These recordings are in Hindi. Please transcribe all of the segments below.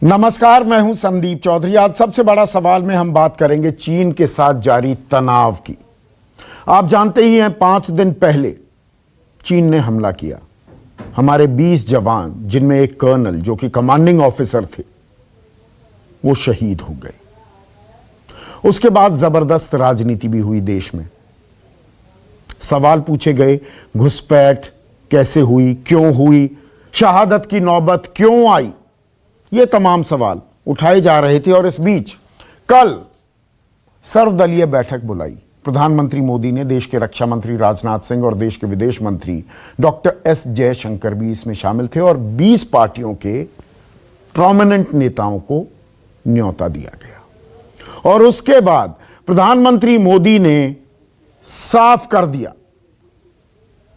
नमस्कार, मैं हूं संदीप चौधरी। आज सबसे बड़ा सवाल में हम बात करेंगे चीन के साथ जारी तनाव की। आप जानते ही हैं 5 दिन पहले चीन ने हमला किया। हमारे 20 जवान, जिनमें एक कर्नल जो कि कमांडिंग ऑफिसर थे, वो शहीद हो गए। उसके बाद जबरदस्त राजनीति भी हुई देश में। सवाल पूछे गए, घुसपैठ कैसे हुई, क्यों हुई, शहादत की नौबत क्यों आई, ये तमाम सवाल उठाए जा रहे थे। और इस बीच कल सर्वदलीय बैठक बुलाई। प्रधानमंत्री मोदी ने, देश के रक्षा मंत्री राजनाथ सिंह और देश के विदेश मंत्री डॉक्टर एस जयशंकर भी इसमें शामिल थे और 20 पार्टियों के प्रोमिनेंट नेताओं को न्योता दिया गया। और उसके बाद प्रधानमंत्री मोदी ने साफ कर दिया,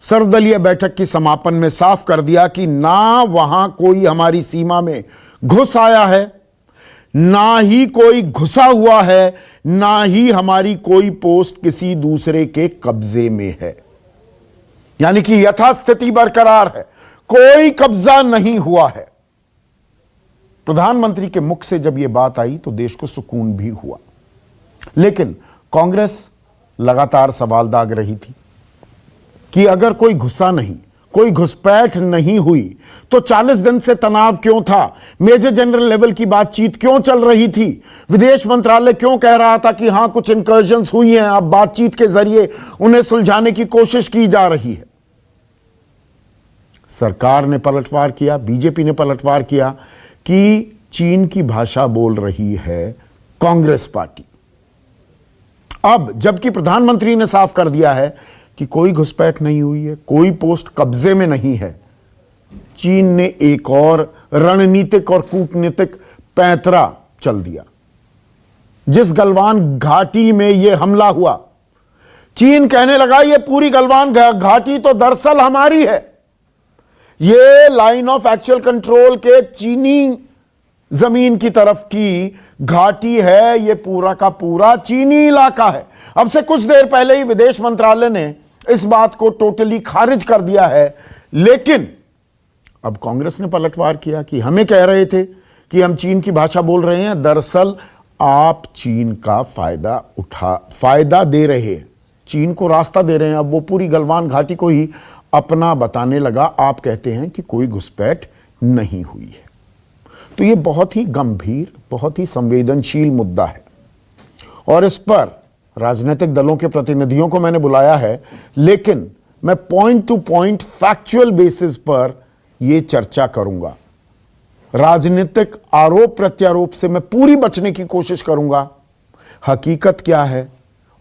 सर्वदलीय बैठक की समापन में साफ कर दिया कि ना वहां कोई हमारी सीमा में घुस आया है, ना ही कोई घुसा हुआ है, ना ही हमारी कोई पोस्ट किसी दूसरे के कब्जे में है। यानी कि यथास्थिति बरकरार है, कोई कब्जा नहीं हुआ है। प्रधानमंत्री के मुख से जब यह बात आई तो देश को सुकून भी हुआ। लेकिन कांग्रेस लगातार सवाल दाग रही थी कि अगर कोई घुसा नहीं, कोई घुसपैठ नहीं हुई तो 40 दिन से तनाव क्यों था, मेजर जनरल लेवल की बातचीत क्यों चल रही थी, विदेश मंत्रालय क्यों कह रहा था कि हां कुछ इंकर्जन्स हुई हैं, अब बातचीत के जरिए उन्हें सुलझाने की कोशिश की जा रही है। सरकार ने पलटवार किया, बीजेपी ने पलटवार किया कि चीन की भाषा बोल रही है कांग्रेस पार्टी। अब जबकि प्रधानमंत्री ने साफ कर दिया है कि कोई घुसपैठ नहीं हुई है, कोई पोस्ट कब्जे में नहीं है, चीन ने एक और रणनीतिक और कूटनीतिक पैंतरा चल दिया। जिस गलवान घाटी में यह हमला हुआ, चीन कहने लगा यह पूरी गलवान घाटी तो दरअसल हमारी है, यह लाइन ऑफ एक्चुअल कंट्रोल के चीनी जमीन की तरफ की घाटी है, यह पूरा का पूरा चीनी इलाका है। अब से कुछ देर पहले ही विदेश मंत्रालय ने इस बात को टोटली खारिज कर दिया है। लेकिन अब कांग्रेस ने पलटवार किया कि हमें कह रहे थे कि हम चीन की भाषा बोल रहे हैं, दरअसल आप चीन का फायदा दे रहे हैं, चीन को रास्ता दे रहे हैं। अब वो पूरी गलवान घाटी को ही अपना बताने लगा। आप कहते हैं कि कोई घुसपैठ नहीं हुई है। तो ये बहुत ही गंभीर, बहुत ही संवेदनशील मुद्दा है और इस पर राजनीतिक दलों के प्रतिनिधियों को मैंने बुलाया है। लेकिन मैं point two point factual basis पर यह चर्चा करूंगा। राजनीतिक आरोप प्रत्यारोप से मैं पूरी बचने की कोशिश करूंगा। हकीकत क्या है,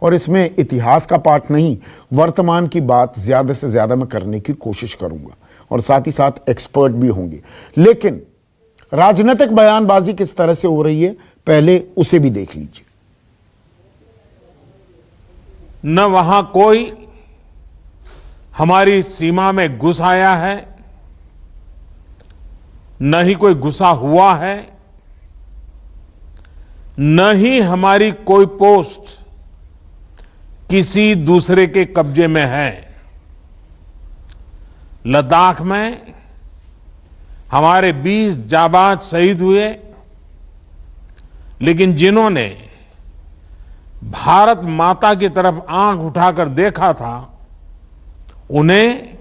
और इसमें इतिहास का पाठ नहीं, वर्तमान की बात ज्यादा से ज्यादा मैं करने की कोशिश करूंगा और साथ ही साथ एक्सपर्ट भी होंगे। लेकिन राजनीतिक बयानबाजी किस तरह से हो रही है, पहले उसे भी देख लीजिए। न वहां कोई हमारी सीमा में घुस आया है, न ही कोई घुसा हुआ है, न ही हमारी कोई पोस्ट किसी दूसरे के कब्जे में है। लद्दाख में हमारे 20 जाबाज शहीद हुए, लेकिन जिन्होंने भारत माता की तरफ आंख उठाकर देखा था, उन्हें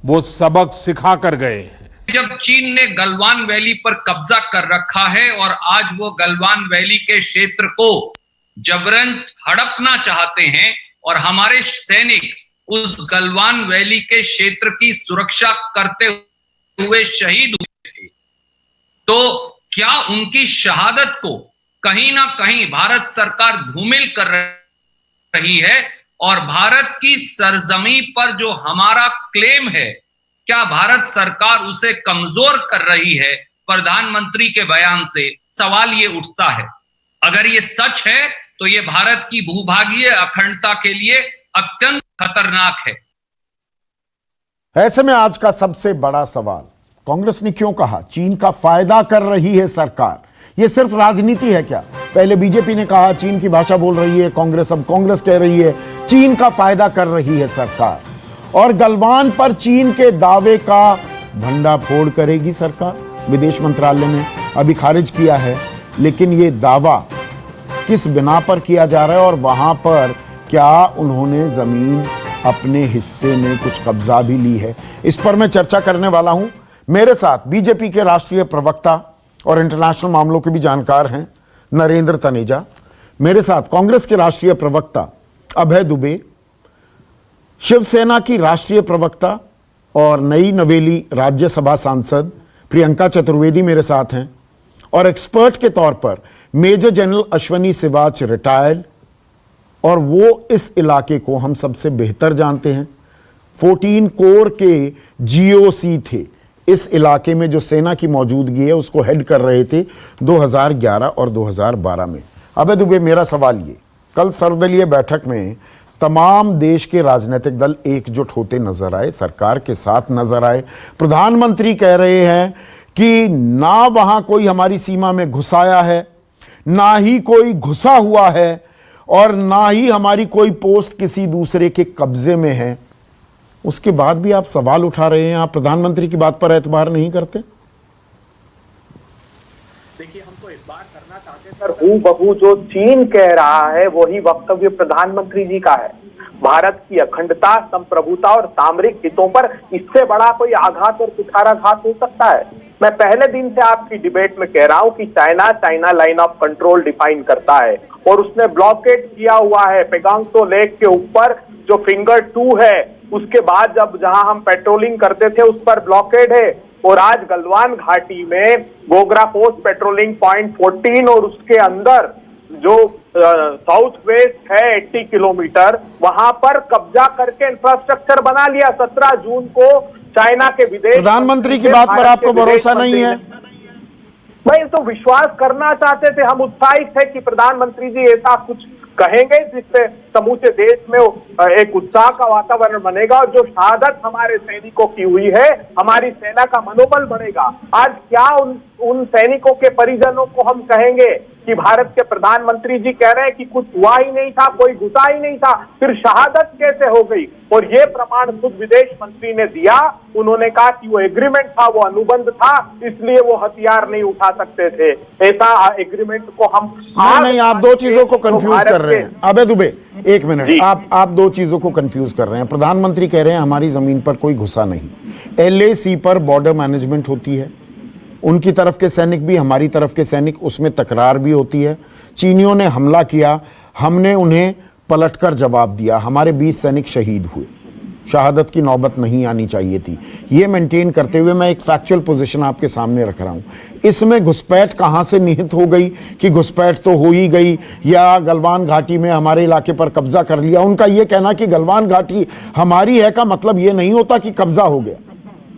वो सबक सिखा कर गए हैं। जब चीन ने गलवान वैली पर कब्जा कर रखा है और आज वो गलवान वैली के क्षेत्र को जबरन हड़पना चाहते हैं और हमारे सैनिक उस गलवान वैली के क्षेत्र की सुरक्षा करते हुए शहीद हुए थे, तो क्या उनकी शहादत को कहीं ना कहीं भारत सरकार धूमिल कर रही है? और भारत की सरजमी पर जो हमारा क्लेम है, क्या भारत सरकार उसे कमजोर कर रही है? प्रधानमंत्री के बयान से सवाल ये उठता है। अगर ये सच है तो ये भारत की भूभागीय अखंडता के लिए अत्यंत खतरनाक है। ऐसे में आज का सबसे बड़ा सवाल, कांग्रेस ने क्यों कहा चीन का फायदा कर रही है सरकार? यह सिर्फ राजनीति है क्या? पहले बीजेपी ने कहा चीन की भाषा बोल रही है कांग्रेस, अब कांग्रेस कह रही है चीन का फायदा कर रही है सरकार। और गलवान पर चीन के दावे का भंडाफोड़ करेगी सरकार। विदेश मंत्रालय ने अभी खारिज किया है, लेकिन ये दावा किस बिना पर किया जा रहा है और वहां पर क्या उन्होंने जमीन अपने हिस्से में कुछ कब्जा भी ली है, इस पर मैं चर्चा करने वाला हूं। मेरे साथ बीजेपी के राष्ट्रीय प्रवक्ता और इंटरनेशनल मामलों के भी जानकार हैं नरेंद्र तनेजा, मेरे साथ कांग्रेस के राष्ट्रीय प्रवक्ता अभय दुबे, शिवसेना की राष्ट्रीय प्रवक्ता और नई नवेली राज्यसभा सांसद प्रियंका चतुर्वेदी मेरे साथ हैं, और एक्सपर्ट के तौर पर major general Ashwani Siwach retired, और वो इस इलाके को हम सबसे बेहतर जानते हैं। 14 कोर के जीओसी थे इस इलाके में, जो सेना की मौजूदगी है उसको हेड कर रहे थे 2011 और 2012 में। अबे दुबे, मेरा सवाल ये, कल सर्वदलीय बैठक में तमाम देश के राजनीतिक दल एकजुट होते नजर आए, सरकार के साथ नजर आए। प्रधानमंत्री कह रहे हैं कि ना वहां कोई हमारी सीमा में घुसाया है, ना ही कोई घुसा हुआ है, और ना ही हमारी कोई पोस्ट किसी दूसरे के कब्जे में है। उसके बाद भी आप सवाल उठा रहे हैं, आप प्रधानमंत्री की बात पर एतबार नहीं करते? देखिए, हम तो इस बार करना चाहते हैं सर, हूबहू जो चीन कह रहा है वही वक्तव्य प्रधानमंत्री जी का है। भारत की अखंडता, संप्रभुता और सामरिक हितों पर इससे बड़ा कोई आघात और कुठाराघात हो सकता है? मैं पहले दिन से आपकी डिबेट में कह रहा हूं कि China line of control define करता है, और उसने ब्लॉकेट किया हुआ है पेगांग त्सो लेक के ऊपर जो फिंगर 2 है। उसके बाद जब जहां हम पेट्रोलिंग करते थे उस पर ब्लॉकेड है, और आज गलवान घाटी में गोगरा पोस्ट पेट्रोलिंग पॉइंट 14 और उसके अंदर जो साउथ वेस्ट है 80 किलोमीटर, वहां पर कब्जा करके इंफ्रास्ट्रक्चर बना लिया। 17 जून को चाइना के विदेश प्रधानमंत्री की बात पर आपको भरोसा नहीं है? भाई, तो विश्वास करना चाहते थे, हम उत्साहित थे कि प्रधानमंत्री जी ऐसा कुछ कहेंगे जिससे समूचे देश में एक उत्साह का वातावरण बनेगा, और जो शहादत हमारे सैनिकों की हुई है, हमारी सेना का मनोबल बढ़ेगा। आज क्या उन सैनिकों के परिजनों को हम कहेंगे कि भारत के प्रधानमंत्री जी कह रहे हैं कि कुछ हुआ ही नहीं था, कोई घुसा ही नहीं था, फिर शहादत कैसे हो गई? और ये प्रमाण खुद विदेश मंत्री ने दिया। उन्होंने कहा कि वो एग्रीमेंट था, वो अनुबंध था, इसलिए वो हथियार नहीं उठा सकते थे। ऐसा एग्रीमेंट को हम नहीं, आप दो चीजों को कंफ्यूज कर रहे हैं। अबे दुबे, एक मिनट, आप दो चीजों को कंफ्यूज कर रहे हैं। प्रधानमंत्री कह रहे हैं हमारी जमीन पर कोई घुसा नहीं, LAC पर बॉर्डर मैनेजमेंट होती है, उनकी तरफ के सैनिक भी, हमारी तरफ के सैनिक, उसमें तकरार भी होती है। चीनियों ने हमला किया, हमने उन्हें पलटकर जवाब दिया, हमारे 20 सैनिक शहीद हुए। शहादत की नौबत नहीं आनी चाहिए थी। ये मेंटेन करते हुए मैं एक फैक्चुअल पोजीशन आपके सामने रख रहा हूं। इसमें घुसपैठ कहां से निहित हो गई कि घुसपैठ तो हो ही गई, या गलवान घाटी में हमारे इलाके पर कब्जा कर लिया? उनका यह कहना कि गलवान घाटी हमारी है का मतलब यह नहीं होता कि कब्जा हो गया।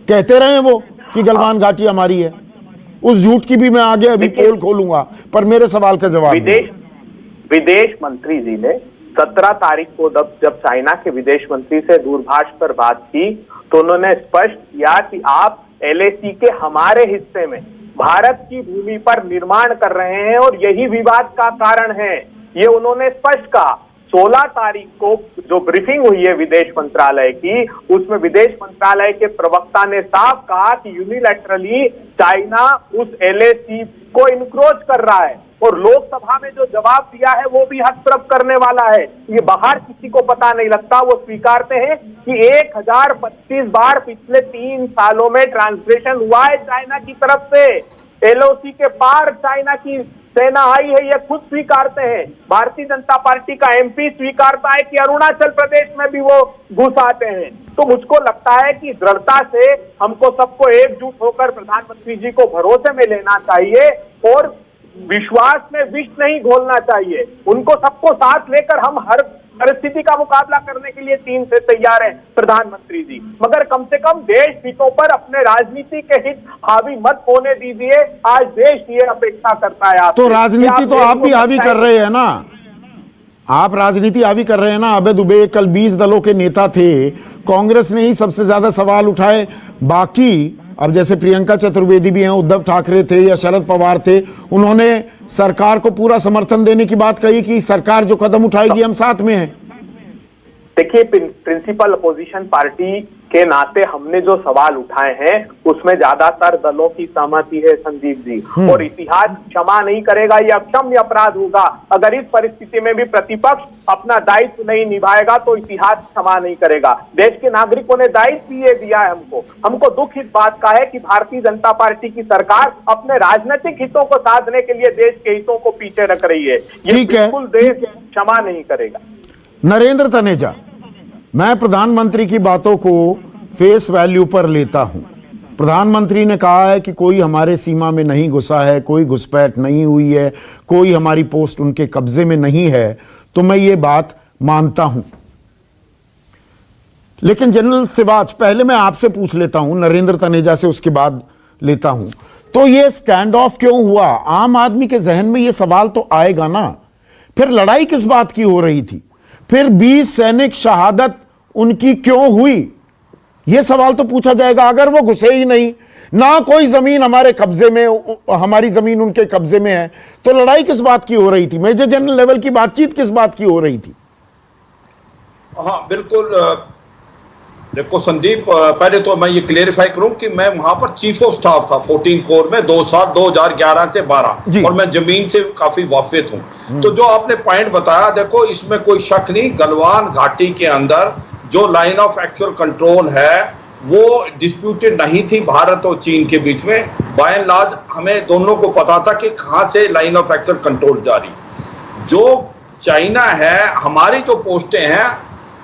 कहते रहे वो कि गलवान घाटी हमारी है, उस झूठ की भी मैं आगे अभी पोल खोलूंगा, पर मेरे सवाल का जवाब विदेश मंत्री जी ने 17 तारीख को जब चाइना के विदेश मंत्री से दूरभाष पर बात की तो उन्होंने स्पष्ट किया कि आप LAC के हमारे हिस्से में भारत की भूमि पर निर्माण कर रहे हैं और यही विवाद का कारण है, ये उन्होंने स्पष्ट कहा। 16 तारीख को जो ब्रीफिंग हुई है विदेश मंत्रालय की, उसमें विदेश मंत्रालय के प्रवक्ता ने साफ कहा कि यूनिलैटरली चाइना उस LAC को इनक्रोच कर रहा है, और लोकसभा में जो जवाब दिया है वो भी हस्तक्षेप करने वाला है। ये बाहर किसी को पता नहीं लगता। वो स्वीकारते हैं कि 1025 बार पिछले 3 सालों में ट्रांसग्रेशन हुआ है चाइना की तरफ से। LOC के पार चाइना की सेना आई है, ये खुद स्वीकारते हैं। भारतीय जनता पार्टी का MP स्वीकारता है कि अरुणाचल प्रदेश में भी वो घुस आते हैं। तो मुझको लगता है कि दृढ़ता से हमको सबको एकजुट होकर प्रधानमंत्री जी को भरोसे में लेना चाहिए और विश्वास में विष नहीं घोलना चाहिए। उनको सबको साथ लेकर हम हर परिस्थिति का मुकाबला करने के लिए चीन से तैयार हैं प्रधानमंत्री जी, मगर कम से कम देश हितों पर अपने राजनीति के हित हावी मत होने दीजिए। आज देश ये अपेक्षा करता है आपसे। तो राजनीति तो आप भी हावी कर रहे हैं ना, आप राजनीति हावी कर रहे हैं ना। अबे दुबे, कल 20 दलों के नेता थे, कांग्रेस ने ही सबसे ज्यादा सवाल उठाए, बाकी अब जैसे प्रियंका चतुर्वेदी भी हैं, उद्धव ठाकरे थे या शरद पवार थे, उन्होंने सरकार को पूरा समर्थन देने की बात कही कि सरकार जो कदम उठाएगी हम साथ में हैं। देखिए, प्रिंसिपल अपोजिशन पार्टी के नाते हमने जो सवाल उठाए हैं उसमें ज्यादातर दलों की सहमति है संदीप जी, और इतिहास क्षमा नहीं करेगा, यह अक्षम्य अपराध होगा। अगर इस परिस्थिति में भी प्रतिपक्ष अपना दायित्व नहीं निभाएगा तो इतिहास क्षमा नहीं करेगा। देश के नागरिकों ने दायित्व ये दिया है हमको दुख इस बात का है कि भारतीय जनता पार्टी की सरकार अपने राजनीतिक हितों को साधने के लिए देश के हितों को पीछे रख रही है। ये बिल्कुल देश क्षमा नहीं करेगा। नरेंद्र तनेजा, मैं प्रधानमंत्री की बातों को फेस वैल्यू पर लेता हूं। प्रधानमंत्री ने कहा है कि कोई हमारे सीमा में नहीं घुसा है, कोई घुसपैठ नहीं हुई है, कोई हमारी पोस्ट उनके कब्जे में नहीं है, तो मैं ये बात मानता हूं। लेकिन जनरल सिवाच, पहले मैं आपसे पूछ लेता हूं, नरेंद्र तनेजा से उसके बाद लेता हूं, तो ये स्टैंड ऑफ क्यों हुआ? आम आदमी के जहन में ये सवाल तो आएगा ना। फिर लड़ाई किस बात की हो रही थी? फिर 20 सैनिक शहादत उनकी क्यों हुई? यह सवाल तो पूछा जाएगा। अगर वो घुसे ही नहीं, ना कोई जमीन हमारे कब्जे में, हमारी जमीन उनके कब्जे में है, तो लड़ाई किस बात की हो रही थी? मेजर जनरल लेवल की बातचीत किस बात की हो रही थी? हाँ बिल्कुल। देखो संदीप, पहले तो मैं ये क्लेरिफाई करूं कि मैं वहां पर चीफ ऑफ स्टाफ था 14 कोर में 2 साल 2011 से 12, और मैं जमीन से काफी वाकिफ हूं। तो जो आपने पॉइंट बताया, देखो इसमें कोई शक नहीं, गलवान घाटी के अंदर जो लाइन ऑफ एक्चुअल कंट्रोल है वो डिस्प्यूटेड नहीं थी भारत और चीन के बीच में। बाय एंड लार्ज हमें दोनों को पता था कि कहां से लाइन ऑफ एक्चुअल कंट्रोल जारी। जो चाइना है, हमारी जो पोस्टें हैं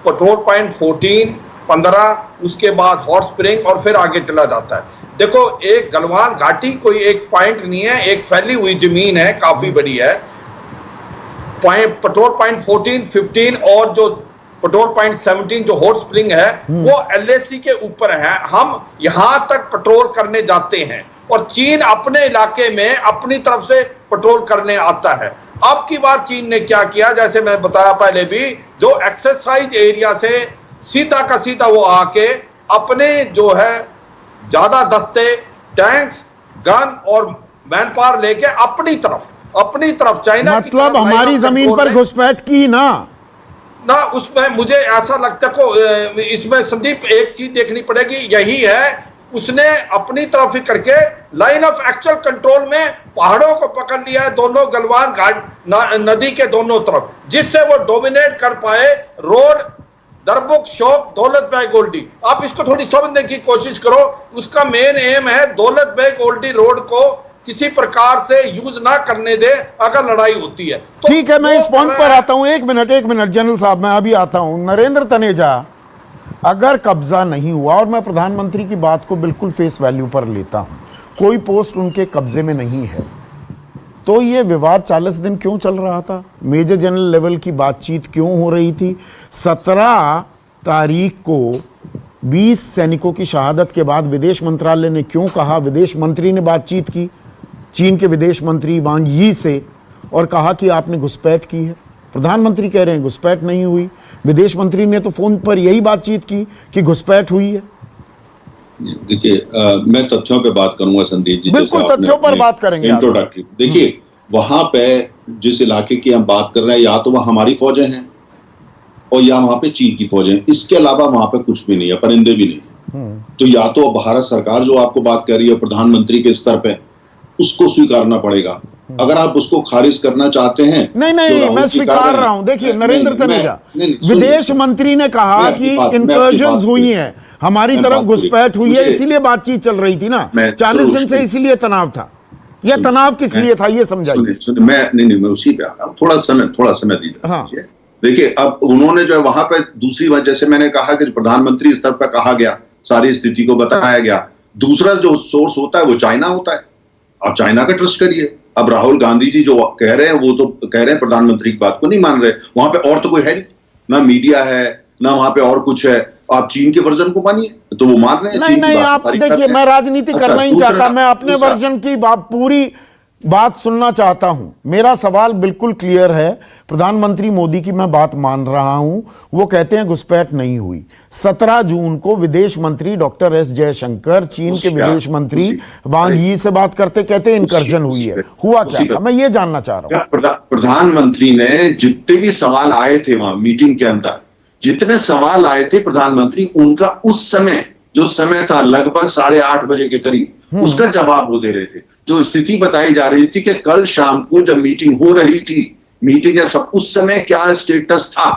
पेट्रोल पॉइंट 14, 15, उसके बाद हॉट स्प्रिंग और फिर आगे चला जाता है। देखो एक गलवान घाटी कोई एक पॉइंट नहीं है, एक फैली हुई जमीन है, काफी बड़ी है। पेट्रोल पॉइंट 14, 15 और जो पेट्रोल पॉइंट 17 जो हॉट स्प्रिंग है वो LAC के ऊपर है। हम यहां तक पेट्रोल करने जाते हैं और चीन अपने इलाके में अपनी तरफ से पेट्रोल करने आता है। अब की बार चीन ने क्या किया, जैसे मैंने बताया पहले भी, जो एक्सरसाइज एरिया से सीधा का सीधा वो आके अपने जो है ज्यादा दस्ते, टैंक्स, गन और मैन पावर लेके अपनी तरफ चाइना मतलब हमारी जमीन पर घुसपैठ की ना उसमें मुझे ऐसा लगता को इसमें संदीप एक चीज देखनी पड़ेगी, यही है उसने अपनी तरफ ही करके लाइन ऑफ एक्चुअल कंट्रोल में पहाड़ों को पकड़ लिया है, दोनों गलवान घाट नदी के दोनों तरफ, जिससे वो डोमिनेट कर पाए रोड दरबुक शौक दौलत बेग ओल्डी। आप इसको थोड़ी समझने की कोशिश करो। उसका मेन एम है दौलत बेग ओल्डी रोड को किसी प्रकार से यूज ना करने दे अगर लड़ाई होती है तो। ठीक है, मैं इस पॉइंट पर आता हूं। एक मिनट जनरल साहब, मैं अभी आता हूं। नरेंद्र तनेजा, अगर कब्जा नहीं हुआ, और मैं प्रधानमंत्री की बात को बिल्कुल फेस वैल्यू पर लेता हूं, कोई पोस्ट उनके कब्जे में नहीं है, तो ये विवाद 40 दिन क्यों चल रहा था? मेजर जनरल लेवल की बातचीत क्यों हो रही थी? 17 तारीख को 20 सैनिकों की शहादत के बाद विदेश मंत्रालय ने क्यों कहा? विदेश मंत्री ने बातचीत की चीन के विदेश मंत्री वांग यी से और कहा कि आपने घुसपैठ की है। प्रधानमंत्री कह रहे हैं घुसपैठ नहीं हुई। विदेश मंत्री ने तो फोन पर यही बातचीत की कि घुसपैठ हुई है। देखिए, मैं तथ्यों पे बात करूंगा संदीप जी। बिल्कुल तथ्यों पर बात करेंगे। इंट्रोडक्टरी देखिए, वहां पे जिस इलाके की हम बात कर रहे हैं, या तो वह हमारी फौजें हैं और या वहां पे चीन की फौजें हैं। इसके अलावा वहां पे कुछ भी नहीं है, परिंदे भी नहीं। तो या तो भारत सरकार जो आपको बात कर रही है प्रधानमंत्री के स्तर पे, उसको स्वीकारना पड़ेगा। अगर आप उसको खारिज करना चाहते हैं, नहीं, मैं स्वीकार रहा हूं। देखिए नरेंद्र तनेजा, विदेश मंत्री ने कहा कि इंकर्जन्स हुई हैं, हमारी तरफ घुसपैठ हुई है, इसीलिए बातचीत चल रही थी ना 40 दिन से, इसीलिए तनाव था। यह तनाव किस लिए था, ये समझाइए। मैं उसी पे आ रहा हूं। थोड़ा समय दीजिए। हाँ। देखिए, अब उन्होंने जो है वहां पे दूसरी बात, जैसे मैंने कहा कि प्रधानमंत्री स्तर पर कहा गया, सारी स्थिति को बताया गया। दूसरा जो सोर्स होता है वो चाइना होता है। आप चाइना का ट्रस्ट करिए। अब राहुल गांधी जी जो कह रहे हैं, वो तो कह रहे हैं प्रधानमंत्री की बात को नहीं मान रहे। वहां पे और तो कोई है नहीं, ना मीडिया है, ना वहां पे और कुछ है। आप चीन के वर्जन को मानिए तो वो मान रहे हैं। नहीं, आप देखिए, मैं राजनीति करना ही चाहता, मैं अपने वर्जन की पूरी बात सुनना चाहता हूं। मेरा सवाल बिल्कुल क्लियर है। प्रधानमंत्री मोदी की मैं बात मान रहा हूं, वो कहते हैं घुसपैठ नहीं हुई। 17 जून को विदेश मंत्री डॉक्टर एस जयशंकर चीन के विदेश मंत्री वांग यी से बात करते कहते हैं इनकर्जन हुई है। हुआ क्या था, मैं ये जानना चाह रहा हूं। प्रधानमंत्री ने जितने भी सवाल आए थे वहां मीटिंग के अंदर, जितने सवाल आए थे प्रधानमंत्री उनका उस समय जो समय था लगभग 8:30 बजे के करीब, उसका जवाब वो दे रहे थे। जो स्थिति बताई जा रही थी कि कल शाम को जब मीटिंग हो रही थी, मीटिंग या सब उस समय क्या स्टेटस था,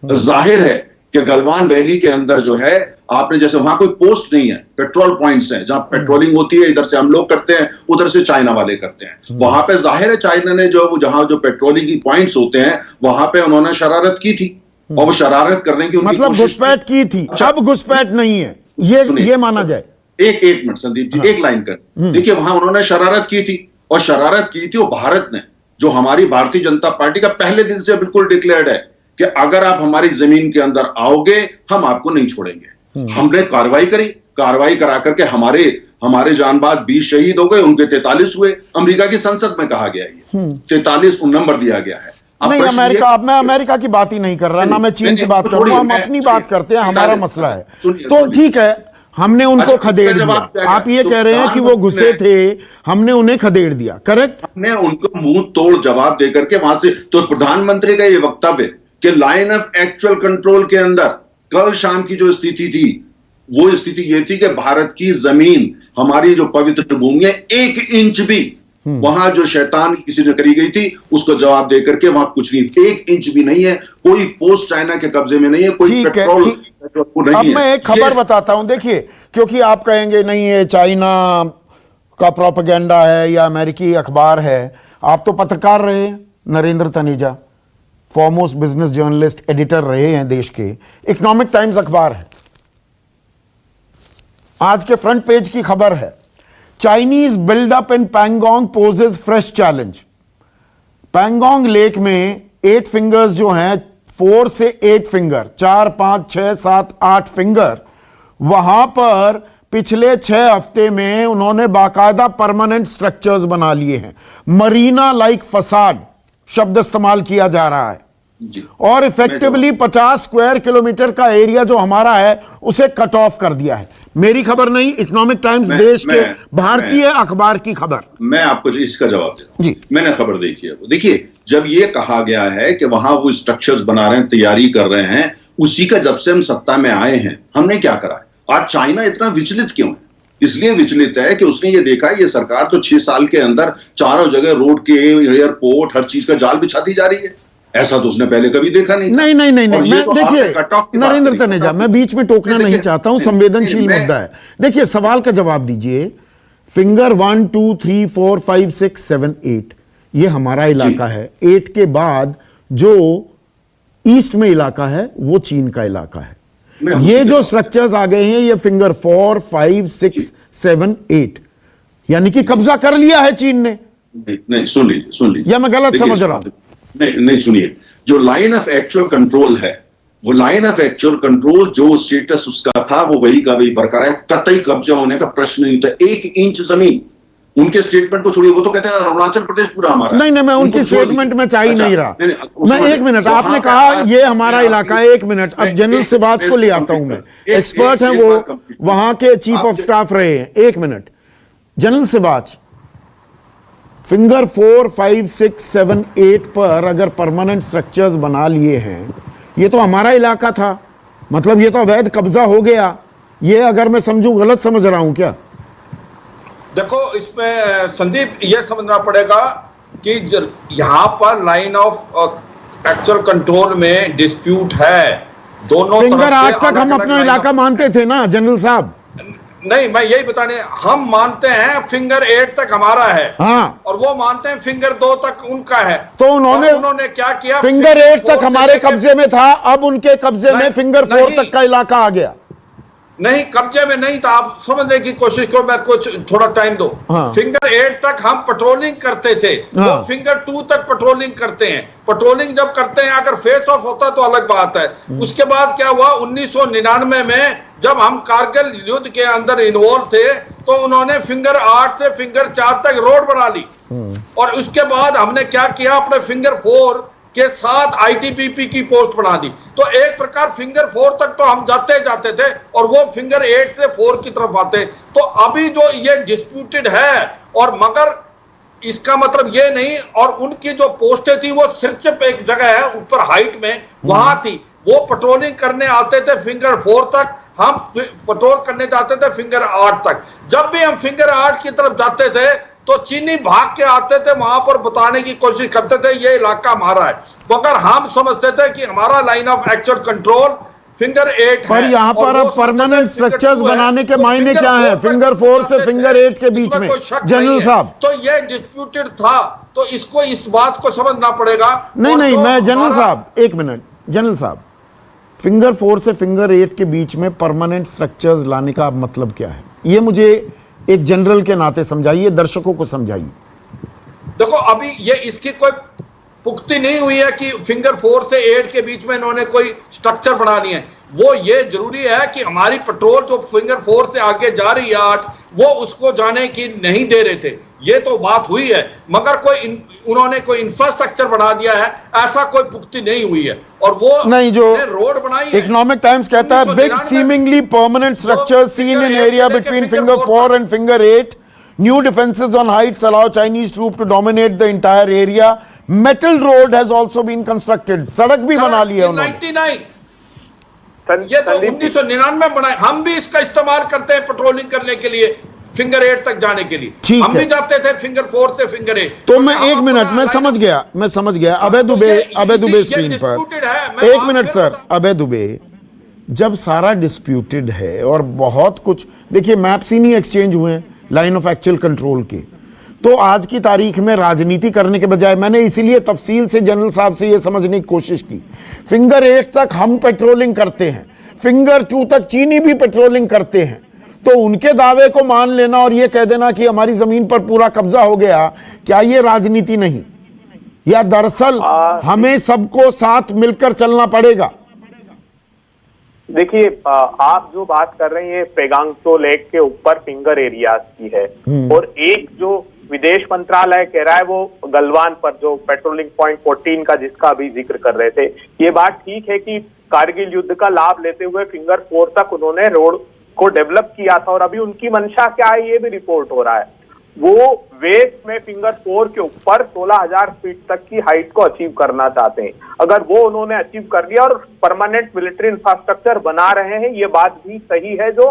जाहिर है कि गलवान वैली के अंदर जो है आपने जैसे वहां कोई पोस्ट नहीं है, पेट्रोल पॉइंट्स हैं जहां पेट्रोलिंग होती है, इधर से हम लोग करते हैं, उधर से चाइना वाले करते हैं। वहां पे जाहिर है चाइना ने जहां जो पेट्रोलिंग की पॉइंट्स होते हैं वहां पे उन्होंने शरारत की थी और वो शरारत करने की मतलब घुसपैठ की थी। अब घुसपैठ नहीं है, ये माना जाए। एक मिनट संदीप जी, एक लाइन कर देखिए, वहां उन्होंने शरारत की थी और शरारत की थी वो भारत ने, जो हमारी भारतीय जनता पार्टी का पहले दिन से बिल्कुल डिक्लेयर्ड है कि अगर आप हमारी जमीन के अंदर आओगे हम आपको नहीं छोड़ेंगे। हमने कार्रवाई करी, कार्रवाई करा करके हमारे जानबाज 20 शहीद हो गए, उनके 43 हुए। अमेरिका की संसद में कहा गया है 43 नंबर दिया गया है। नहीं अमेरिका, अब मैं अमेरिका की बात ही नहीं कर रहा, ना मैं चीन की बात कर रहा हूं, हम अपनी बात करते हैं, हमारा मसला है। तो ठीक है, हमने उनको खदेड़ दिया, आप ये कह रहे हैं कि वो घुसे थे, हमने उन्हें खदेड़ दिया, करेक्ट? हमने उनको मुंह तोड़ जवाब देकर के वहां से, तो प्रधानमंत्री का ये वक्तव्य कि लाइन ऑफ एक्चुअल कंट्रोल के अंदर कल शाम की जो स्थिति थी वो स्थिति ये थी कि भारत की जमीन, हमारी जो पवित्र भूमि है, 1 इंच भी वहां जो शैतान किसी ने करी गई थी उसको जवाब देकर के वहां कुछ नहीं, 1 इंच भी नहीं है, कोई पोस्ट चाइना के कब्जे में नहीं है, कोई पेट्रोल नहीं है। अब मैं एक खबर बताता हूं, देखिए, क्योंकि आप कहेंगे नहीं ये चाइना का प्रोपेगेंडा है या अमेरिकी अखबार है। आप तो पत्रकार रहे हैं, Narendra Taneja foremost business journalist, editor रहे हैं देश के। इकोनॉमिक टाइम्स अखबार है, आज के फ्रंट पेज की खबर है, Chinese buildup in Pangong poses fresh challenge. Pangong lake में 8 फिंगर्स जो हैं, 4 से 8 फिंगर, 4, 5, 6, 7, 8 फिंगर, वहां पर पिछले 6 हफ्ते में उन्होंने बाकायदा परमानेंट स्ट्रक्चर्स बना लिए हैं। मरीना लाइक फसाड शब्द इस्तेमाल किया जा रहा है और इफेक्टिवली 50 स्क्वायर किलोमीटर का एरिया जो हमारा है उसे कट ऑफ कर दिया है। मेरी खबर नहीं, इकोनॉमिक टाइम्स देश के भारतीय अखबार की खबर। मैं आपको इसका जवाब दे रहा हूं, मैंने खबर देखी है। देखिए, जब ये कहा गया है कि वहां वो स्ट्रक्चर्स बना रहे हैं, तैयारी कर रहे हैं, उसी का जब से हम सत्ता में आए हैं हमने क्या करा है। आज चाइना इतना विचलित क्यों है? इसलिए विचलित है कि उसने ये देखा ये सरकार तो 6 साल के अंदर चारों जगह रोड के, एयरपोर्ट, हर चीज का जाल बिछाती जा रही है। ऐसा तो उसने पहले कभी देखा नहीं। नहीं, मैं तो देखिए नरेंद्र तनेजा, मैं बीच में टोकना नहीं चाहता हूं, संवेदनशील मुद्दा है। देखिए, सवाल का जवाब दीजिए। फिंगर 1, 2, 3, 4, 5, 6, 7, 8 ये हमारा इलाका है। 8 के बाद जो ईस्ट में इलाका है वो चीन का इलाका है। ये जो स्ट्रक्चर्स आ गए हैं, ये फिंगर 4, 5, 6, 7, 8 यानी कि कब्जा कर लिया है चीन ने। नहीं, सुन लीजिए या मैं गलत समझ रहा हूं? नहीं, सुनिए, जो लाइन ऑफ एक्चुअल कंट्रोल है, वो लाइन ऑफ एक्चुअल कंट्रोल जो स्टेटस उसका था वो वही का वही बरकरार है। कतई कब्जा होने का प्रश्न नहीं था। 1 इंच जमीन, उनके स्टेटमेंट को छोड़िए, वो तो कहते हैं अरुणाचल प्रदेश पूरा हमारा। नहीं, मैं उनकी स्टेटमेंट में चाह ही नहीं रहा। मैं 1 मिनट, आपने कहा ये हमारा इलाका है, 1 मिनट, अब जनरल सिवाच को ले आता हूं मैं, एक्सपर्ट हैं वो, वहां के चीफ ऑफ स्टाफ रहे हैं। 1 मिनट, जनरल सिवाच, फिंगर 4, 5, 6, 7, 8 पर अगर परमानेंट स्ट्रक्चर्स बना लिए हैं, ये तो हमारा इलाका था, मतलब ये तो अवैध कब्जा हो गया। ये अगर मैं समझूं, गलत समझ रहा हूं क्या? देखो, इसमें संदीप ये समझना पड़ेगा कि यहां पर लाइन ऑफ एक्चुअल कंट्रोल में डिस्प्यूट है दोनों तरफ से। फिंगर 8 तक हम अपना इलाका मानते थे ना जनरल साहब? नहीं, मैं यही बताने, हम मानते हैं फिंगर 8 तक हमारा है, हाँ, और वो मानते हैं फिंगर 2 तक उनका है। तो उन्होंने क्या किया? फिंगर 8 तक हमारे कब्जे में था, अब उनके कब्जे में फिंगर 4 तक का इलाका आ गया। नहीं, कब्जे में नहीं था, आप समझने की कोशिश करो, मैं कुछ थोड़ा टाइम दो। हाँ। फिंगर 8 तक हम पेट्रोलिंग करते थे, हाँ। वो फिंगर 2 तक पेट्रोलिंग करते हैं। पेट्रोलिंग जब करते हैं, अगर फेस ऑफ होता तो अलग बात है। उसके बाद क्या हुआ, 1999 में जब हम कारगिल युद्ध के अंदर इन्वॉल्व थे, तो उन्होंने फिंगर 8 से फिंगर 4 तक रोड बना ली, और उसके बाद हमने क्या किया, अपने फिंगर 4 के साथ आईटीबीपी की पोस्ट बना दी। तो एक प्रकार फिंगर 4 तक तो हम जाते थे, और वो फिंगर 8 से 4 की तरफ आते। तो अभी जो ये डिस्प्यूटेड है, और मगर इसका मतलब ये नहीं, और उनकी जो पोस्टें थी वो सिर्फ एक जगह है ऊपर हाइट में, वहां थी, वो पेट्रोलिंग करने आते थे फिंगर 4 तक, हम पेट्रोल करने जाते थे फिंगर 8 तक। जब भी हम फिंगर 8 की तरफ जाते थे तो चीनी भाग के आते थे, वहां पर बताने की कोशिश करते थे ये इलाका हमारा है, मगर हम समझते थे कि हमारा line of actual control finger 8 है। पर यहाँ पर अब परमानेंट स्ट्रक्चर्स बनाने के मायने क्या है फिंगर 4 से फिंगर 8 के बीच में? जनरल साहब, तो ये डिस्प्यूटेड था, तो इसको इस बात को समझना पड़ेगा। नहीं, मैं जनरल साहब एक मिनट, जनरल साहब, फिंगर 4 से फिंगर 8 के बीच में परमानेंट स्ट्रक्चर्स लाने का मतलब क्या है? ये मुझे एक जनरल के नाते समझाइए, दर्शकों को समझाइए। देखो अभी ये इसकी कोई पुख्ती नहीं हुई है कि फिंगर 4 से 8 के बीच में इन्होंने कोई स्ट्रक्चर बना लिए हैं। वो ये जरूरी है कि हमारी पेट्रोल जो फिंगर 4 से आगे जा रही है 8, वो उसको जाने की नहीं दे रहे थे, ये तो बात हुई है, मगर उन्होंने कोई इंफ्रास्ट्रक्चर बना दिया है ऐसा कोई पुख्ती नहीं हुई है। और वो नहीं, जो रोड बनाई है, इकोनॉमिक टाइम्स कहता है big seemingly permanent structures seen in area between finger 4 and finger 8. New defenses on heights allow Chinese troops to dominate the entire area. Metal road has also been constructed. सड़क भी बना ली है उन्होंने। 99 ये तो 1999 बनाए। हम भी इसका इस्तेमाल करते हैं पेट्रोलिंग करने के लिए फिंगर 8 तक जाने के लिए। हम भी जाते थे फिंगर 4 से फिंगर 8। तो मैं एक मिनट, मैं समझ गया। अभय दुबे स्क्रीन पर। एक मिनट सर, अभय दुबे, जब सारा डिस्प्यूटेड है और बहुत कुछ, देखिए मैप्स ही नहीं एक्सचेंज हुए हैं लाइन ऑफ एक्चुअल कंट्रोल के, तो आज की तारीख में राजनीति करने के बजाय मैंने इसीलिए तफसील से जनरल साहब से यह समझने की कोशिश की, फिंगर 8 तक हम पेट्रोलिंग करते हैं, फिंगर 2 तक चीनी भी पेट्रोलिंग करते हैं, तो उनके दावे को मान लेना और यह कह देना कि हमारी जमीन पर पूरा कब्जा हो गया, क्या यह राजनीति नहीं? या दरअसल हमें सबको साथ मिलकर चलना पड़ेगा? देखिए, आप जो बात कर रहे हैं पेगांग त्सो लेक के ऊपर फिंगर एरियाज की है, और एक जो विदेश मंत्रालय कह रहा है वो गलवान पर जो पेट्रोलिंग पॉइंट 14 का जिसका अभी जिक्र कर रहे थे, ये बात ठीक है कि कारगिल युद्ध का लाभ लेते हुए फिंगर 4 तक उन्होंने रोड को डेवलप किया था, और अभी उनकी मंशा क्या है ये भी रिपोर्ट हो रहा है। वो वेस्ट में फिंगर 4 के ऊपर 16,000 फीट तक की हाइट को अचीव करना चाहते हैं। अगर वो उन्होंने अचीव कर लिया और परमानेंट मिलिट्री इंफ्रास्ट्रक्चर बना रहे हैं, ये बात भी सही है जो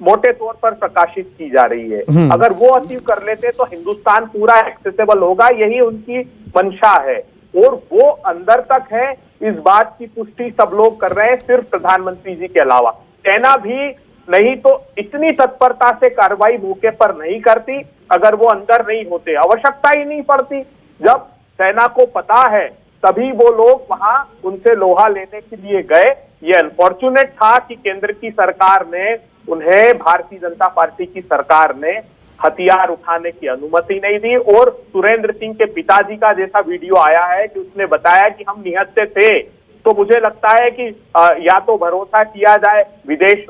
मोटे तौर पर प्रकाशित की जा रही है। अगर वो अचीव कर लेते तो हिंदुस्तान पूरा एक्सेसिबल होगा, यही उनकी मंशा है, और वो अंदर तक है, इस बात की पुष्टि सब लोग कर रहे हैं, सिर्फ प्रधानमंत्री जी के अलावा। सेना भी नहीं तो इतनी तत्परता से कार्रवाई मौके पर नहीं करती अगर वो अंदर नहीं होते, आवश्यकता ही नहीं पड़ती। जब सेना को पता है तभी वो लोग वहां उनसे लोहा लेने के लिए गए। ये अनफॉर्चुनेट था कि केंद्र की सरकार ने उन्हें, भारतीय जनता पार्टी की सरकार ने हथियार उठाने की अनुमति नहीं दी, और सुरेंद्र सिंह के पिताजी का जैसा वीडियो आया है कि उसने बताया कि हम निहत्थे थे। तो मुझे लगता है कि या तो भरोसा किया जाए विदेश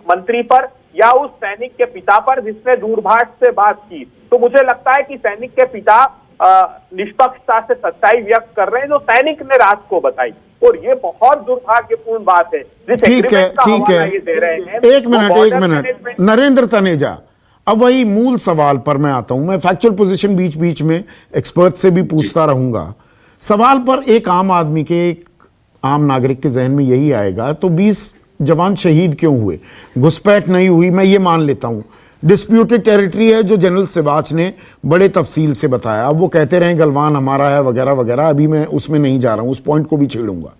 मंत्री पर या उस सैनिक के पिता पर जिसने दूरभाष से बात की। तो मुझे लगता है कि सैनिक के पिता निष्पक्षता से सच्चाई व्यक्त कर रहे हैं जो सैनिक ने रात को बताई, और ये बहुत दुर्भाग्यपूर्ण बात है। ठीक है। एक मिनट नरेंद्र तनेजा, अब वही मूल सवाल पर मैं आता हूं। मैं फैक्चुअल पोजीशन बीच बीच में एक्सपर्ट से भी पूछता रहूंगा। सवाल पर एक आम आदमी के, एक आम नागरिक के जहन में यही आएगा, तो 20 जवान शहीद क्यों हुए? घुसपैठ नहीं हुई, मैं ये मान लेता हूं, डिस्प्यूटेड टेरिटरी है जो जनरल सिवाच ने बड़े तफसील से बताया। अब वो कहते रहे गलवान हमारा है वगैरह वगैरह, अभी मैं उसमें नहीं जा रहा हूं, उस पॉइंट को भी छेड़ूंगा।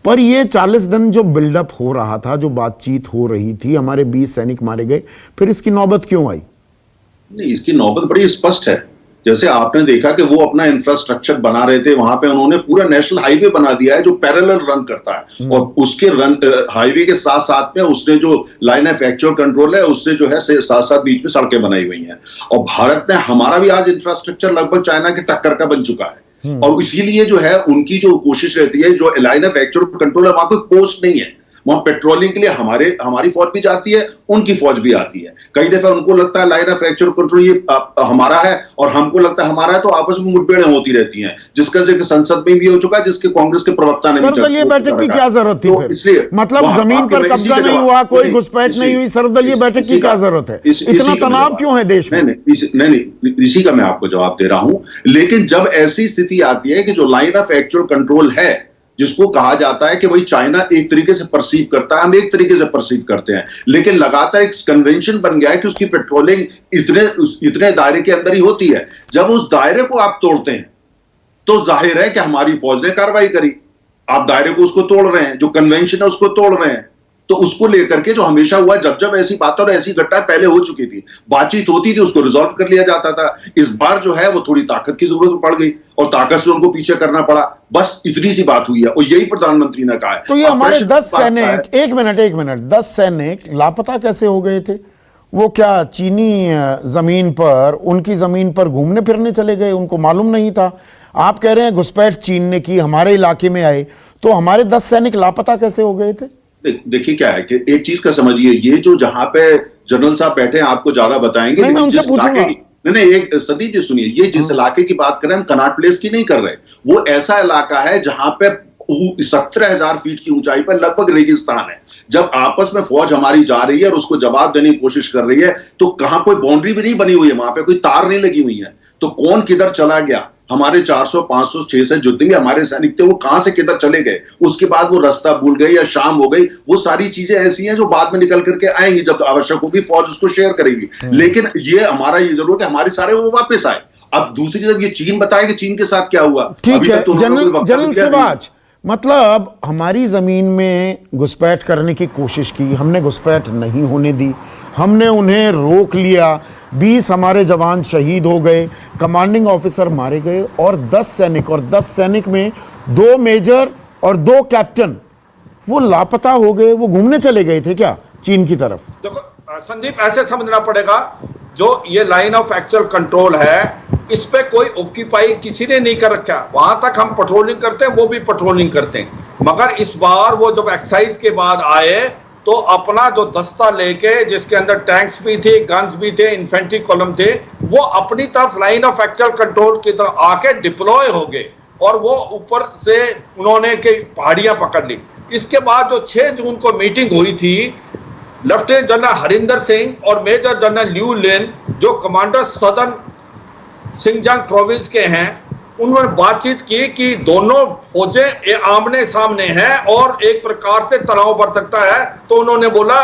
पर ये 40 दिन जो बिल्डअप हो रहा था, जो बातचीत हो रही थी, हमारे 20 सैनिक मारे गए, फिर इसकी नौबत क्यों आई? नहीं, इसकी नौबत बड़ी स्पष्ट है। जैसे आपने देखा कि वो अपना इंफ्रास्ट्रक्चर बना रहे थे, वहां पे उन्होंने पूरा नेशनल हाईवे बना दिया है जो पैरेलल रन करता है, और उसके हाईवे के साथ साथ में उसने जो लाइन ऑफ एक्चुअल कंट्रोल है उससे जो है साथ साथ बीच में सड़कें बनाई हुई हैं। और भारत ने, हमारा भी आज इंफ्रास्ट्रक्चर लगभग चाइना के टक्कर का बन चुका है, और इसीलिए जो है उनकी जो कोशिश रहती है, जो लाइन ऑफ एक्चुअल कंट्रोल है, वहां कोई पोस्ट नहीं है, वहां पेट्रोलिंग के लिए हमारी फौज भी जाती है, उनकी फौज भी आती है। कई दफा उनको लगता है लाइन ऑफ एक्चुअल कंट्रोल ये हमारा है और हमको लगता है हमारा है, तो आपस में मुठभेड़ें होती रहती हैं, जिसका जिक्र संसद में भी हो चुका है, जिसके कांग्रेस के प्रवक्ता ने सर्वदलीय बैठक की क्या जरूरत थी? इसलिए मतलब जमीन पर कब्जा नहीं हुआ, कोई घुसपैठ नहीं हुई, सर्वदलीय बैठक की क्या जरूरत है? इतना तनाव क्यों है देश में? नहीं, इसी का मैं आपको जवाब दे रहा हूं। लेकिन जब ऐसी स्थिति आती है कि जो लाइन ऑफ एक्चुअल कंट्रोल है जिसको कहा जाता है कि भाई चाइना एक तरीके से परसीव करता है, हम एक तरीके से परसीव करते हैं, लेकिन लगातार एक कन्वेंशन बन गया है कि उसकी पेट्रोलिंग इतने दायरे के अंदर ही होती है। जब उस दायरे को आप तोड़ते हैं तो जाहिर है कि हमारी फौज ने कार्रवाई करी। आप दायरे को उसको तोड़ रहे हैं, जो कन्वेंशन है उसको तोड़ रहे हैं। तो उसको लेकर के जो हमेशा हुआ, जब जब ऐसी बात और ऐसी घटना पहले हो चुकी थी, बातचीत होती थी, उसको रिजॉल्व कर लिया जाता था। इस बार जो है वो थोड़ी ताकत की जरूरत पड़ गई और ताकत से उनको पीछे करना पड़ा, बस इतनी सी बात हुई है और यही प्रधानमंत्री ने कहा है। तो ये हमारे 10 सैनिक, एक मिनट 10 सैनिक लापता कैसे हो गए थे? वो क्या चीनी जमीन पर, उनकी जमीन पर घूमने फिरने चले गए, उनको मालूम नहीं था? आप कह रहे हैं घुसपैठ चीन ने की, हमारे इलाके में आए, तो हमारे 10 सैनिक लापता कैसे हो गए थे? देखिए क्या है कि एक चीज का समझिए, ये जो जहां पे जनरल साहब बैठे हैं आपको ज्यादा बताएंगे। नहीं, मैं उनसे पूछूंगा। नहीं, एक संदीप जी सुनिए, ये जिस इलाके की बात कर रहे हैं हम कनॉट प्लेस की नहीं कर रहे, वो ऐसा इलाका है जहां पे 17,000 फीट की ऊंचाई पर लगभग रेगिस्तान है। जब आपस में फौज हमारी जा रही है और उसको जवाब देने की कोशिश कर रही है तो कहां कोई बाउंड्री भी नहीं बनी हुई है, वहां पे कोई तार नहीं लगी हुई है, तो कौन किधर चला गया? हमारे 400, 500, 600 जितने भी हमारे सैनिक थे वो कहां से किधर चले गए? उसके बाद वो रास्ता भूल गए या शाम हो गई, वो सारी चीजें ऐसी हैं जो बाद में निकल करके आएंगी, जब आवश्यक होगी फौज उसको शेयर करेगी। लेकिन ये हमारा ये जरूर है हमारे सारे वो वापस आए। अब दूसरी तरफ ये चीन बताए कि चीन के साथ क्या हुआ। ठीक है, जनरल सिवाच, मतलब हमारी जमीन में घुसपैठ करने की कोशिश की, हमने घुसपैठ नहीं होने दी, हमने उन्हें रोक लिया, 20 हमारे जवान शहीद हो गए, कमांडिंग ऑफिसर मारे गए और 10 सैनिक, और 10 सैनिक में 2 मेजर और 2 कैप्टन वो लापता हो गए। वो घूमने चले गए थे क्या चीन की तरफ? देखो संदीप, ऐसे समझना पड़ेगा, जो ये लाइन ऑफ एक्चुअल कंट्रोल है इस पे कोई ऑक्यूपाई किसी ने नहीं कर रखा। वहां तक हम पेट्रोलिंग करते हैं, वो भी पेट्रोलिंग करते हैं, मगर इस बार वो जब एक्साइज के बाद आए तो अपना जो दस्ता लेके, जिसके अंदर टैंक्स भी थे, गन्स भी थे, इन्फेंट्री कॉलम थे, वो अपनी तरफ लाइन ऑफ एक्चुअल कंट्रोल की तरफ आके डिप्लॉय हो गए और वो ऊपर से उन्होंने के पहाड़ियां पकड़ ली। इसके बाद जो 6 जून को मीटिंग हुई थी, लेफ्टिनेंट जनरल हरिंदर सिंह और मेजर जनरल लियू लिन, जो कमांडर सदर्न सिंगजांग प्रोविंस के हैं, उन्होंने बातचीत की कि दोनों फौजें आमने सामने हैं और एक प्रकार से तनाव बढ़ सकता है। तो उन्होंने बोला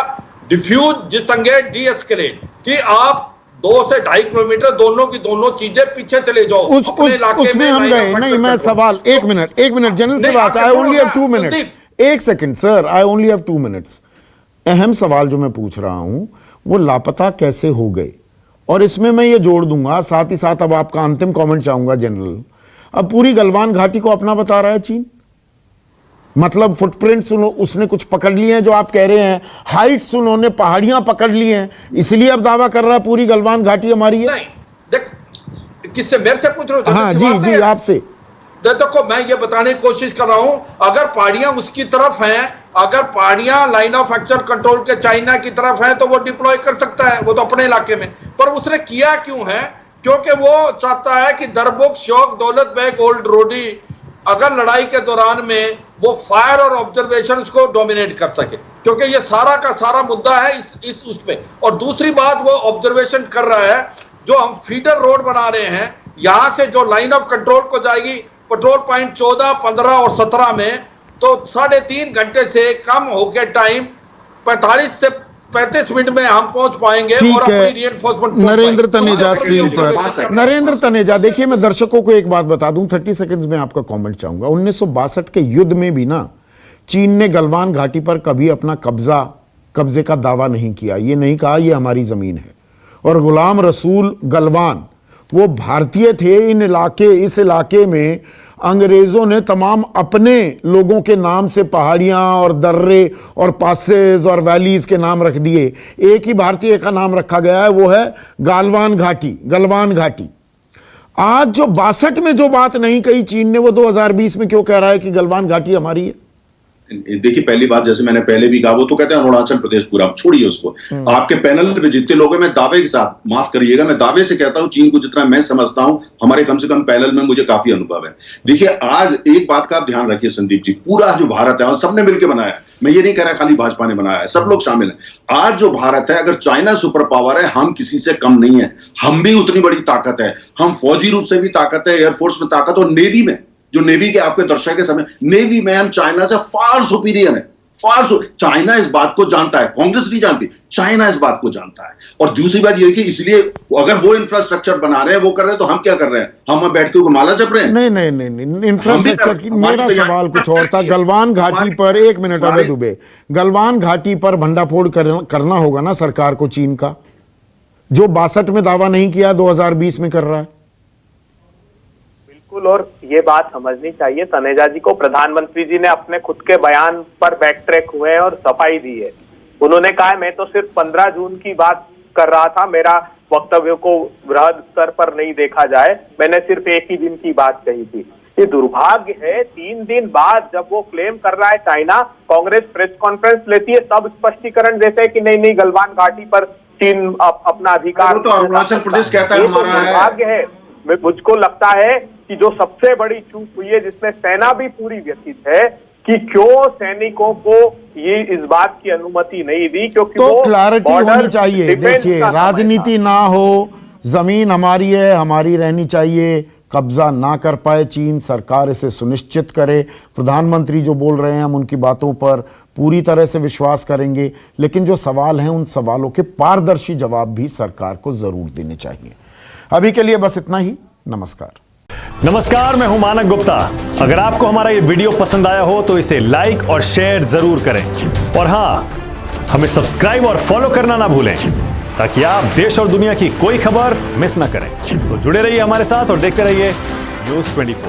डिफ्यूज, डिसंगेज, डी एस्केलेट, कि आप 2 से 2.5 किलोमीटर दोनों की दोनों चीजें पीछे चले जाओ। अपने इलाके उसमें हम गए नहीं। मैं सवाल, एक minute general Siwach, I only have 2 minutes, एक second sir, I only have 2 minutes. अहम सवाल जो मैं पूछ रहा हूं वो लापता कैसे हो गए, और इसमें मैं ये जोड़ दूंगा साथ ही साथ, अब आपका अंतिम कमेंट चाहूंगा जनरल। अब पूरी गलवान घाटी को अपना बता रहा है चीन, मतलब फुटप्रिंट्स उसने कुछ पकड़ लिए हैं जो आप कह रहे हैं, हाइट्स उन्होंने पहाड़ियां पकड़ ली हैं, इसलिए अब दावा कर रहा है पूरी गलवान घाटी हमारी है। नहीं, देख, किससे, मेरे से पूछ रहे हो? हाँ जी आपसे। देखो मैं ये बताने की कोशिश कर रहा हूं, अगर पहाड़ियां उसकी तरफ हैं, अगर पहाड़ियां लाइन ऑफ एक्चुअल कंट्रोल के चाइना की तरफ हैं, तो वो डिप्लॉय कर सकता है, वो तो अपने इलाके में। पर उसने किया क्यों है? क्योंकि वो चाहता है कि दरबुक, शौक, दौलत बेग, ओल्ड रोडी अगर लड़ाई के दौरान में वो फायर और ऑब्जर्वेशन को डोमिनेट कर सके, क्योंकि ये सारा का सारा मुद्दा है इस उसमें। और दूसरी बात, वो ऑब्जर्वेशन कर रहा है, जो हम फीडर रोड बना रहे हैं, यहां से जो लाइन ऑफ कंट्रोल को जाएगी पेट्रोल पॉइंट 14, 15 और 17 में, तो 3.5 घंटे से कम होकर टाइम 45 से 35 मिनट में हम पहुंच पाएंगे और अपनी रीइंफोर्समेंट। नरेंद्र तनेजा स्क्रीन पर। नरेंद्र तनेजा, देखिए मैं दर्शकों को एक बात बता दूं, 30 सेकंड्स में आपका कमेंट चाहूंगा। 1962 के युद्ध में भी ना चीन ने गलवान घाटी पर कभी अपना कब्जे का दावा नहीं किया, ये नहीं कहा ये हमारी जमीन है। और गुलाम रसूल गलवान वो भारतीय थे। इस इलाके में अंग्रेजों ने तमाम अपने लोगों के नाम से पहाड़ियां और दर्रे और पासेस और वैलीज के नाम रख दिए। एक ही भारतीय का नाम रखा गया है, वो है गलवान घाटी। आज जो 62 में जो बात नहीं कही चीन ने, वो 2020 में क्यों कह रहा है कि गलवान घाटी हमारी है? देखिए पहली बात, जैसे मैंने पहले भी कहा, वो तो कहते हैं अरुणाचल प्रदेश पूरा, छोड़िए उसको। आपके पैनल में जितने लोग हैं, मैं दावे के साथ, माफ करिएगा, मैं दावे से कहता हूं, चीन को जितना मैं समझता हूं, हमारे कम से कम पैनल में मुझे काफी अनुभव है। देखिए आज एक बात का आप ध्यान रखिए संदीप जी, पूरा जो भारत है और सबने मिलकर बनाया है, मैं ये नहीं कह रहा खाली भाजपा ने बनाया है, सब लोग शामिल हैं। आज जो भारत है, अगर चाइना सुपर पावर है, हम किसी से कम नहीं है, हम भी उतनी बड़ी ताकत है, हम फौजी रूप से भी ताकत है, एयरफोर्स में ताकत और नेवी में जो नेवी के आपके दर्शक के समय, नेवी मैन चाइना से फार सुपीरियर है, चाइना इस बात को जानता है, कांग्रेस नहीं जानती, चाइना इस बात को जानता है। और दूसरी बात यह कि इसलिए अगर वो इंफ्रास्ट्रक्चर बना रहे हैं, वो कर रहे हैं, तो हम क्या कर रहे हैं? हम बैठ के माला जप रहे हैं? नहीं, इंफ्रास्ट्रक्चर की, मेरा सवाल कुछ और था। गलवान घाटी पर, एक मिनट अबे दुबे, गलवान घाटी पर भंडाफोड़ करना होगा ना सरकार को चीन का, जो 62 में दावा नहीं किया 2020 में कर रहा है। बिल्कुल, और ये बात समझनी चाहिए तनेजा जी को, प्रधानमंत्री जी ने अपने खुद के बयान पर बैक ट्रैक हुए हैं और सफाई दी है। उन्होंने कहा है मैं तो सिर्फ 15 जून की बात कर रहा था, मेरा वक्तव्य को बृहद स्तर पर नहीं देखा जाए, मैंने सिर्फ एक ही दिन की बात कही थी। ये दुर्भाग्य है, 3 दिन बाद जब वो क्लेम कर रहा है चाइना, कांग्रेस प्रेस कॉन्फ्रेंस लेती है, सब स्पष्टीकरण देते हैं कि नहीं गलवान घाटी पर चीन अपना अधिकार, तो अरुणाचल प्रदेश कहता है हमारा है। दुर्भाग्य है, मुझको लगता है कि जो सबसे बड़ी चूक हुई है, जिसमें सेना भी पूरी व्यथित है, कि क्यों सैनिकों को ये इस बात की अनुमति नहीं दी, क्योंकि तो क्लैरिटी होनी चाहिए। देखिए, राजनीति ना हो, जमीन हमारी है, हमारी रहनी चाहिए, कब्जा ना कर पाए चीन, सरकार इसे सुनिश्चित करे। प्रधानमंत्री जो बोल रहे हैं, हम उनकी बातों पर पूरी तरह से विश्वास करेंगे, लेकिन जो सवाल हैं, उन सवालों के पारदर्शी जवाब भी सरकार को जरूर देने चाहिए। अभी के लिए बस इतना ही। नमस्कार, मैं हूं मानक गुप्ता। अगर आपको हमारा ये वीडियो पसंद आया हो तो इसे लाइक और शेयर जरूर करें, और हां, हमें सब्सक्राइब और फॉलो करना ना भूलें, ताकि आप देश और दुनिया की कोई खबर मिस ना करें। तो जुड़े रहिए हमारे साथ और देखते रहिए न्यूज़ 24।